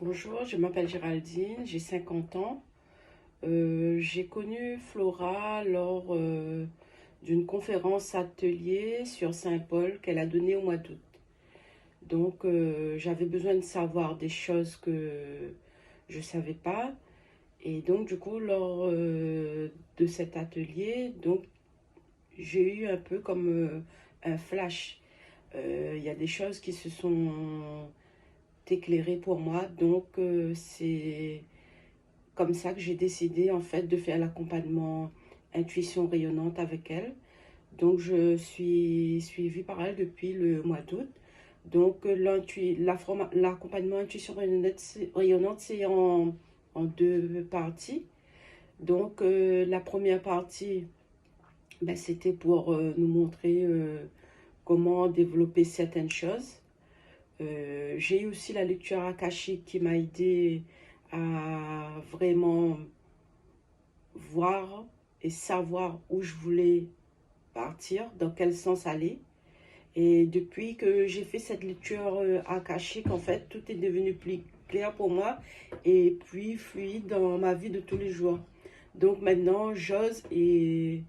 Bonjour, je m'appelle Géraldine, j'ai 50 ans. J'ai connu Flora lors d'une conférence atelier sur Saint-Paul qu'elle a donnée au mois d'août. Donc, j'avais besoin de savoir des choses que je ne savais pas. Et donc, du coup, lors de cet atelier, donc, j'ai eu un peu comme un flash. Il y a des choses qui se sont éclairées pour moi. Donc, c'est comme ça que j'ai décidé en fait de faire l'accompagnement intuition rayonnante avec elle. Donc je suis suivie par elle depuis le mois d'août. Donc l'accompagnement intuition rayonnante, c'est en deux parties. Donc la première partie, ben, c'était pour nous montrer comment développer certaines choses. J'ai eu aussi la lecture akashique qui m'a aidé à vraiment voir et savoir où je voulais partir, dans quel sens aller. Et depuis que j'ai fait cette lecture akashique, en fait, tout est devenu plus clair pour moi et plus fluide dans ma vie de tous les jours. Donc maintenant, j'ose et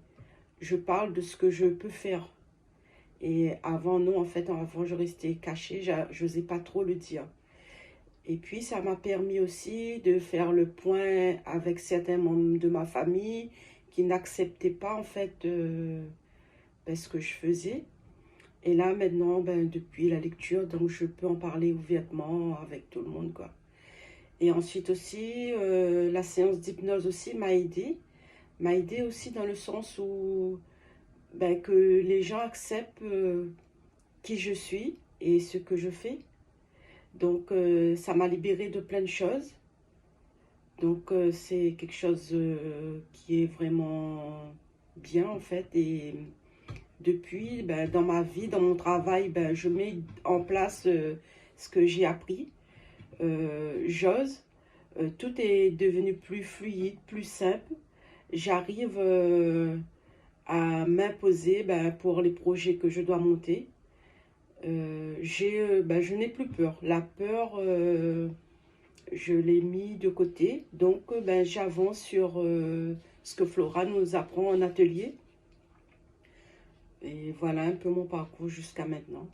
je parle de ce que je peux faire. Et avant, non, en fait, avant, je restais cachée, je n'osais pas trop le dire. Et puis, ça m'a permis aussi de faire le point avec certains membres de ma famille qui n'acceptaient pas, en fait, ce que je faisais. Et là, maintenant, ben, depuis la lecture, donc je peux en parler ouvertement avec tout le monde, quoi. Et ensuite aussi, la séance d'hypnose aussi m'a aidé. M'a aidé aussi dans le sens où ben, que les gens acceptent qui je suis et ce que je fais. Donc, ça m'a libérée de plein de choses. Donc, c'est quelque chose qui est vraiment bien, en fait. Et depuis, ben, dans ma vie, dans mon travail, ben, je mets en place ce que j'ai appris. J'ose. Tout est devenu plus fluide, plus simple. J'arrive à m'imposer ben, pour les projets que je dois monter. Ben, je n'ai plus peur. La peur, je l'ai mis de côté. Donc, ben, j'avance sur ce que Flora nous apprend en atelier. Et voilà un peu mon parcours jusqu'à maintenant.